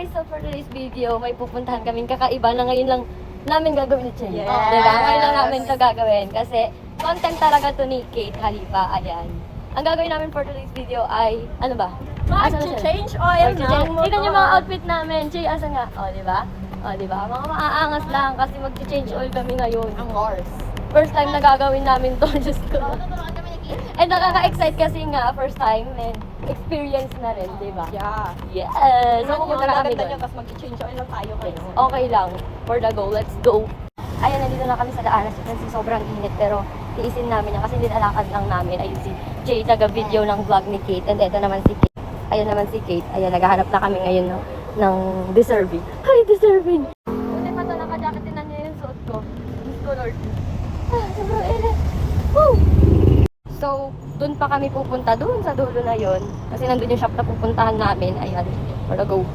guys, so for today's video, may pupuntahan kaming kakaiba na ngayon lang namin gagawin ni Che. Yes. Diba? Ngayon lang namin ito gagawin kasi content talaga to ni Kate Halipa. Ayan. Ang gagawin namin for today's video ay, ano ba? Asan na siya? Mag-change oil ng motor. Tignan yung mga outfit namin. Che, asa nga? O, diba? O, diba? Mga maaangas lang kasi mag-change oil kami ngayon. Ang horse. First time na gagawin namin to, Diyos ko. And nakaka-excite kasi nga, first time, and experience na rin, di ba? Yeah. Yes! So, pupunta na kami Maganda doon. nyo, tapos mag-change oil lang tayo kayo. Okay lang. For the go, let's go. Ayan, nandito na kami sa daanas kasi sobrang init, pero tiisin namin yan kasi dinalakad lang namin. Ayun si Jay, taga-video ng vlog ni Kate. And ito naman si Kate. Ayan naman si Kate. Ayan, naghahanap na kami ngayon ng deserving. Hi, deserving! Buti pa ito, naka-jacket din na niya yung suot ko. Diyos ko, Lord. Sobrang init. Woo! So, dun pa kami pupunta, dun sa dulo na yon. Kasi nandun yung shop na pupuntahan namin. Ayan, for the go.